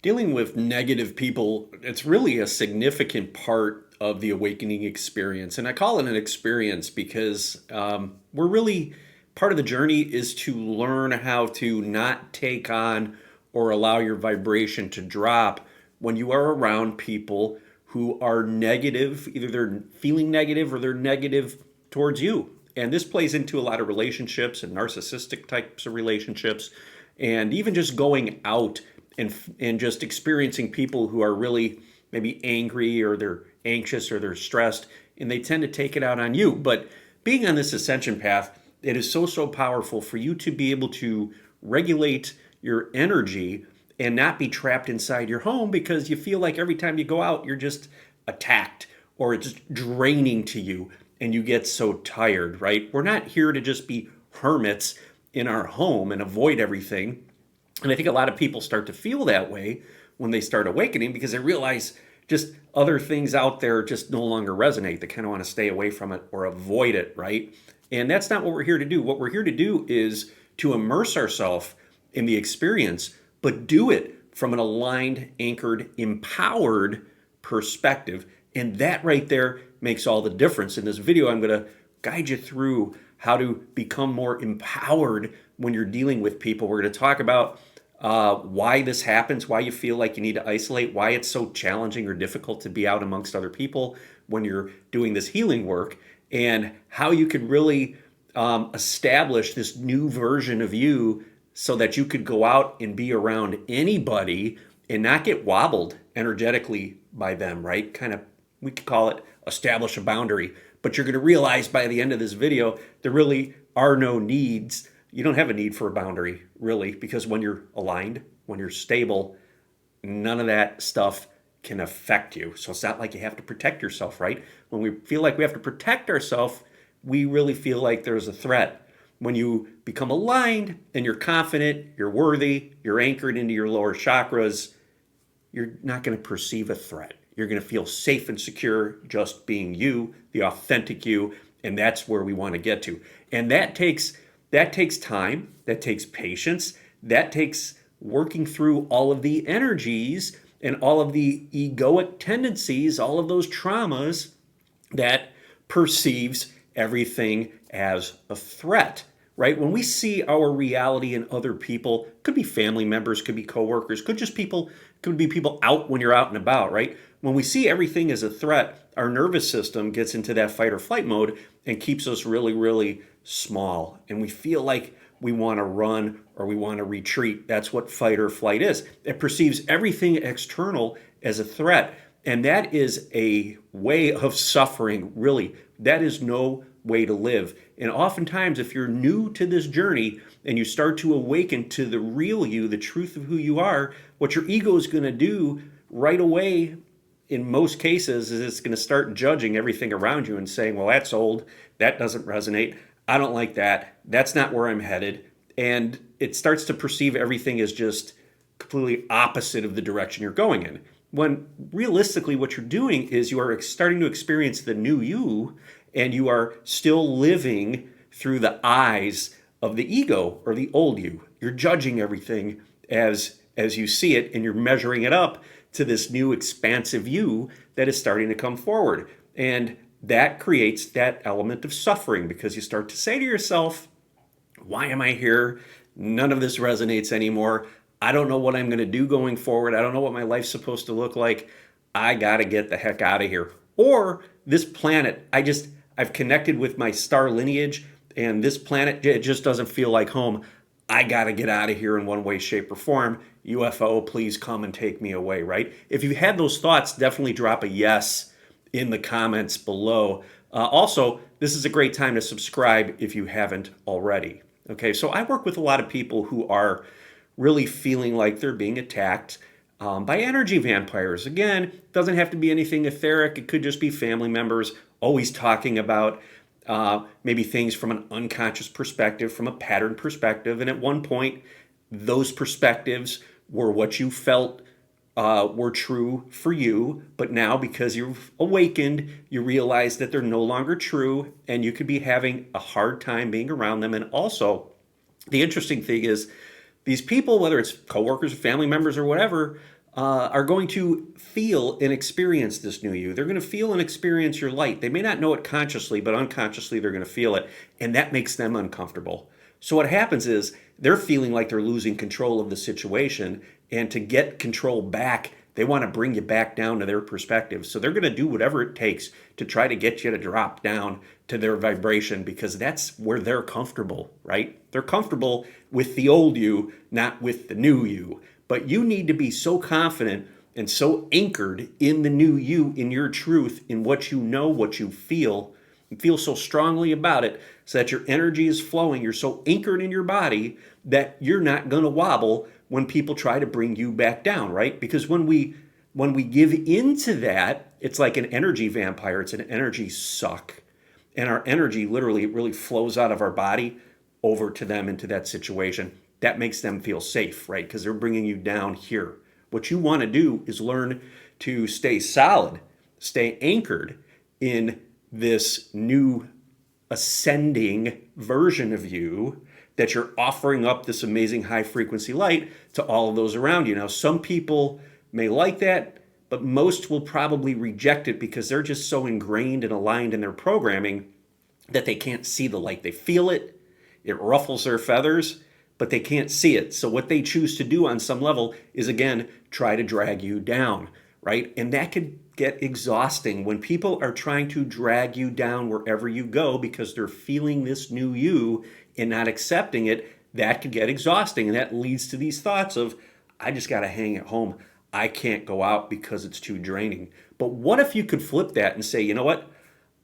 Dealing with negative people, it's really a significant part of the awakening experience. And I call it an experience because we're really part of the journey is to learn how to not take on or allow your vibration to drop when you are around people who are negative. Either they're feeling negative or they're negative towards you. And this plays into a lot of relationships and narcissistic types of relationships, and even just going out and just experiencing people who are really maybe angry or they're anxious or they're stressed, and they tend to take it out on you. But being on this ascension path, it is so powerful for you to be able to regulate your energy and not be trapped inside your home because you feel like every time you go out you're just attacked or it's draining to you and you get so tired, right? We're not here to just be hermits in our home and avoid everything. And I think a lot of people start to feel that way when they start awakening because they realize just other things out there just no longer resonate. They kind of want to stay away from it or avoid it, right? And that's not what we're here to do. What we're here to do is to immerse ourselves in the experience, but do it from an aligned, anchored, empowered perspective. And that right there makes all the difference. In this video, I'm going to guide you through how to become more empowered when you're dealing with people. We're going to talk about why this happens, why you feel like you need to isolate, why it's so challenging or difficult to be out amongst other people when you're doing this healing work, and how you could really establish this new version of you so that you could go out and be around anybody and not get wobbled energetically by them, right? Kind of, we could call it establish a boundary. But you're going to realize by the end of this video, there really are no needs. You don't have a need for a boundary, really, because when you're aligned, when you're stable, none of that stuff can affect you. So it's not like you have to protect yourself, right? When we feel like we have to protect ourselves, we really feel like there's a threat. When you become aligned and you're confident, you're worthy, you're anchored into your lower chakras, you're not going to perceive a threat. You're going to feel safe and secure just being you, the authentic you, and that's where we want to get to. And that takes time, that takes patience, that takes working through all of the energies and all of the egoic tendencies, all of those traumas that perceives everything as a threat, right? When we see our reality in other people, could be family members, could be coworkers, could be people out when you're out and about, right? When we see everything as a threat, our nervous system gets into that fight or flight mode and keeps us really small. And we feel like we want to run or we want to retreat. That's what fight or flight is. It perceives everything external as a threat. And that is a way of suffering, really. That is no way to live. And oftentimes, if you're new to this journey and you start to awaken to the real you, the truth of who you are, what your ego is going to do right away, in most cases, is it's going to start judging everything around you and saying, well, that's old, that doesn't resonate, I don't like that, that's not where I'm headed. And it starts to perceive everything as just completely opposite of the direction you're going in. When realistically what you're doing is you are starting to experience the new you, and you are still living through the eyes of the ego or the old you. You're judging everything as you see it, and you're measuring it up to this new expansive you that is starting to come forward. And that creates that element of suffering because you start to say to yourself, why am I here? None of this resonates anymore. I don't know what I'm going to do going forward. I don't know what my life's supposed to look like. I got to get the heck out of here. Or this planet, I've connected with my star lineage, and this planet, it just doesn't feel like home. I got to get out of here in one way, shape, or form. UFO, please come and take me away, right? If you've had those thoughts, definitely drop a yes in the comments below. Also, this is a great time to subscribe if you haven't already. Okay, so I work with a lot of people who are really feeling like they're being attacked by energy vampires. Again, it doesn't have to be anything etheric. It could just be family members always talking about maybe things from an unconscious perspective, from a pattern perspective. And at one point, those perspectives were what you felt were true for you. But now, because you've awakened, you realize that they're no longer true, and you could be having a hard time being around them. And also, the interesting thing is, these people, whether it's coworkers, family members, or whatever, are going to feel and experience this new you. They're going to feel and experience your light. They may not know it consciously, but unconsciously they're going to feel it, and that makes them uncomfortable. So what happens is they're feeling like they're losing control of the situation, and to get control back, they want to bring you back down to their perspective. So they're going to do whatever it takes to try to get you to drop down to their vibration because that's where they're comfortable, right? They're comfortable with the old you, not with the new you. But you need to be so confident and so anchored in the new you, in your truth, in what you know, what you feel, and feel so strongly about it so that your energy is flowing. You're so anchored in your body that you're not going to wobble when people try to bring you back down, right? Because when we give into that, it's like an energy vampire. It's an energy suck. And our energy literally really flows out of our body over to them into that situation. That makes them feel safe, right? Because they're bringing you down here. What you want to do is learn to stay solid, stay anchored in this new ascending version of you that you're offering up this amazing high frequency light to all of those around you. Now, some people may like that, but most will probably reject it because they're just so ingrained and aligned in their programming that they can't see the light. They feel it, it ruffles their feathers, but they can't see it. So what they choose to do on some level is, again, try to drag you down, right? And that could get exhausting when people are trying to drag you down wherever you go because they're feeling this new you and not accepting it. That could get exhausting. And that leads to these thoughts of, I just got to hang at home. I can't go out because it's too draining. But what if you could flip that and say, you know what?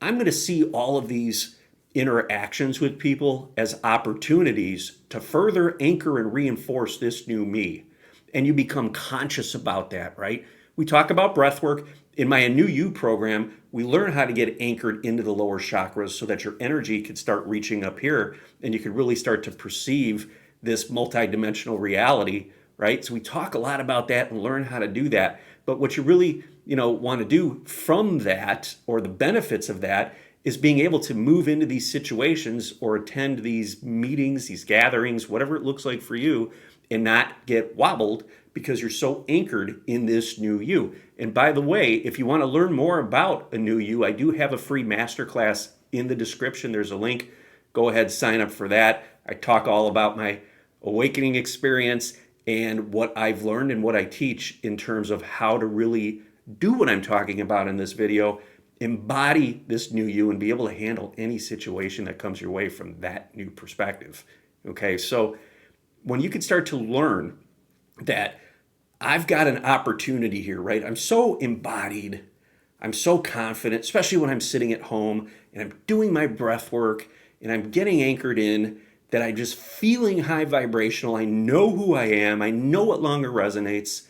I'm going to see all of these interactions with people as opportunities to further anchor and reinforce this new me. And you become conscious about that, right? We talk about breath work. In my New You program, we learn how to get anchored into the lower chakras so that your energy could start reaching up here and you could really start to perceive this multidimensional reality, right? So we talk a lot about that and learn how to do that. But what you really, want to do from that, or the benefits of that, is being able to move into these situations or attend these meetings, these gatherings, whatever it looks like for you, and not get wobbled because you're so anchored in this new you. And by the way, if you want to learn more about a new you, I do have a free masterclass in the description. There's a link. Go ahead, sign up for that. I talk all about my awakening experience and what I've learned and what I teach in terms of how to really do what I'm talking about in this video, embody this new you and be able to handle any situation that comes your way from that new perspective. Okay, so when you can start to learn that I've got an opportunity here, right? I'm so embodied, I'm so confident, especially when I'm sitting at home and I'm doing my breath work and I'm getting anchored in that I'm just feeling high vibrational. I know who I am. I know what longer resonates.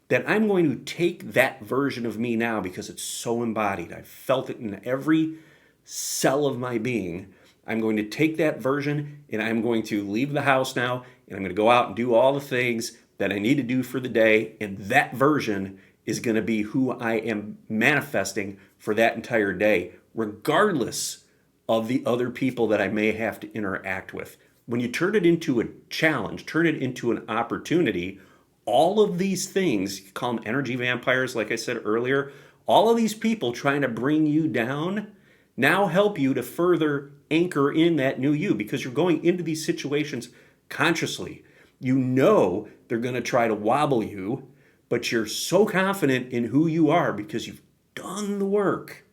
That I'm going to take that version of me now because it's so embodied. I've felt it in every cell of my being. I'm going to take that version and I'm going to leave the house now and I'm going to go out and do all the things that I need to do for the day. And that version is going to be who I am manifesting for that entire day, regardless of the other people that I may have to interact with. When you turn it into a challenge, turn it into an opportunity, all of these things, you call them energy vampires, like I said earlier, all of these people trying to bring you down now help you to further anchor in that new you because you're going into these situations consciously. You know they're going to try to wobble you, but you're so confident in who you are because you've done the work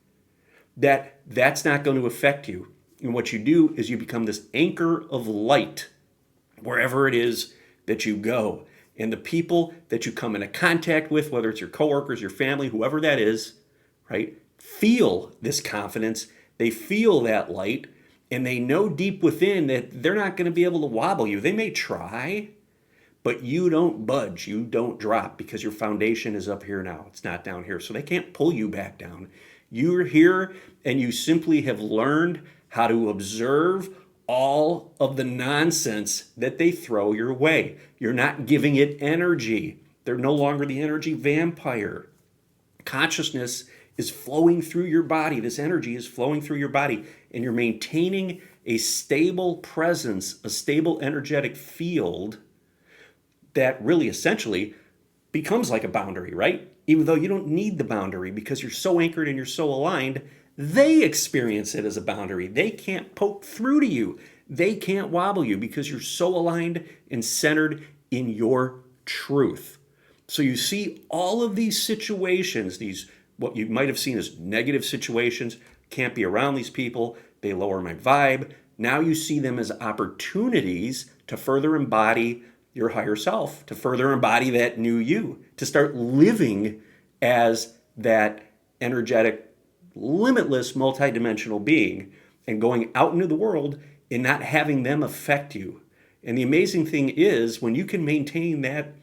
that that's not going to affect you. And what you do is you become this anchor of light wherever it is that you go. And the people that you come into contact with, whether it's your coworkers, your family, whoever that is, right, feel this confidence. They feel that light, and they know deep within that they're not going to be able to wobble you. They may try, but you don't budge. You don't drop because your foundation is up here now. It's not down here. So they can't pull you back down. You're here, and you simply have learned how to observe all of the nonsense that they throw your way. You're not giving it energy. They're no longer the energy vampire. Consciousness is flowing through your body. This energy is flowing through your body, and you're maintaining a stable presence, a stable energetic field that really essentially becomes like a boundary, right? Even though you don't need the boundary because you're so anchored and you're so aligned, they experience it as a boundary. They can't poke through to you. They can't wobble you because you're so aligned and centered in your truth. So you see all of these situations, these what you might have seen as negative situations, can't be around these people, they lower my vibe. Now you see them as opportunities to further embody your higher self, to further embody that new you, to start living as that energetic, limitless, multidimensional being and going out into the world and not having them affect you. And the amazing thing is when you can maintain that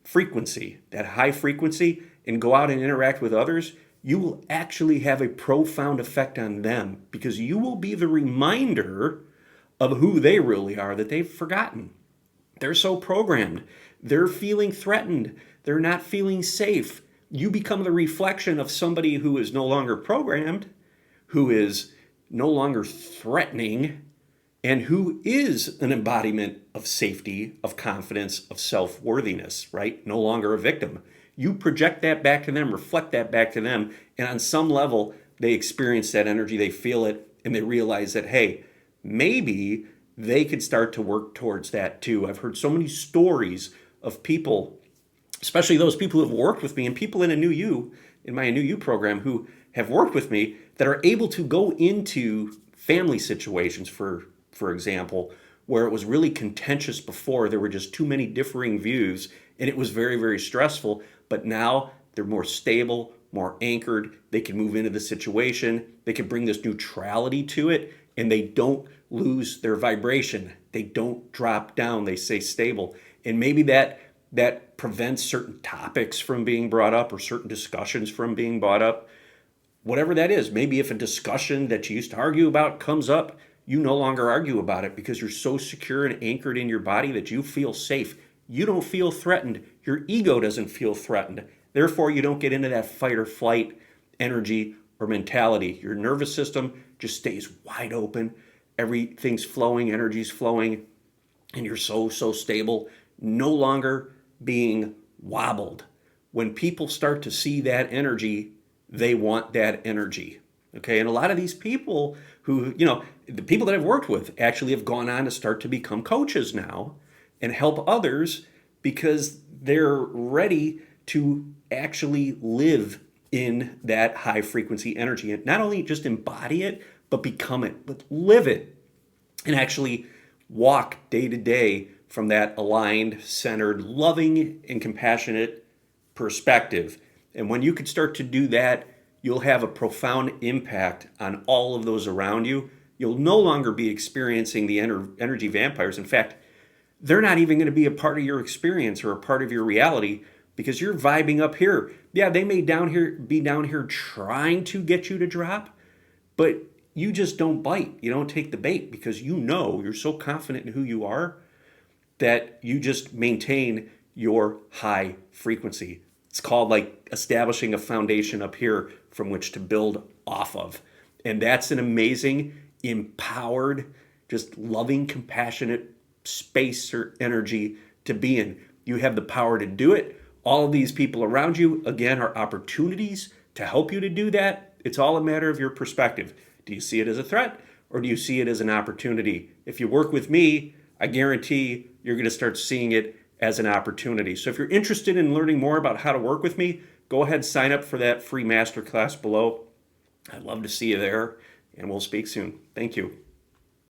frequency, that high frequency, and go out and interact with others, you will actually have a profound effect on them because you will be the reminder of who they really are that they've forgotten. They're so programmed. They're feeling threatened. They're not feeling safe. You become the reflection of somebody who is no longer programmed, who is no longer threatening, and who is an embodiment of safety, of confidence, of self-worthiness, right? No longer a victim. You project that back to them, reflect that back to them, and on some level, they experience that energy, they feel it, and they realize that, hey, maybe they could start to work towards that too. I've heard so many stories of people, especially those people who have worked with me and people in my New You program who have worked with me that are able to go into family situations, for example, where it was really contentious before. There were just too many differing views and it was very, very stressful. But now they're more stable, more anchored. They can move into the situation. They can bring this neutrality to it and they don't lose their vibration. They don't drop down. They stay stable. And maybe that prevents certain topics from being brought up or certain discussions from being brought up. Whatever that is, maybe if a discussion that you used to argue about comes up, you no longer argue about it because you're so secure and anchored in your body that you feel safe. You don't feel threatened. Your ego doesn't feel threatened. Therefore, you don't get into that fight or flight energy or mentality. Your nervous system just stays wide open. Everything's flowing, energy's flowing, and you're so stable, no longer being wobbled. When people start to see that energy, they want that energy. Okay, and a lot of these people who, the people that I've worked with actually have gone on to start to become coaches now and help others because they're ready to actually live in that high frequency energy and not only just embody it, but become it, but live it and actually walk day to day from that aligned, centered, loving, and compassionate perspective. And when you can start to do that, you'll have a profound impact on all of those around you. You'll no longer be experiencing the energy vampires. In fact, they're not even going to be a part of your experience or a part of your reality because you're vibing up here. Yeah, they may be down here trying to get you to drop, but you just don't bite. You don't take the bait because you're so confident in who you are that you just maintain your high frequency. It's called like establishing a foundation up here from which to build off of. And that's an amazing, empowered, just loving, compassionate space or energy to be in. You have the power to do it. All of these people around you, again, are opportunities to help you to do that. It's all a matter of your perspective. Do you see it as a threat or do you see it as an opportunity? If you work with me, I guarantee you're going to start seeing it as an opportunity. So if you're interested in learning more about how to work with me, go ahead and sign up for that free masterclass below. I'd love to see you there, and we'll speak soon. Thank you.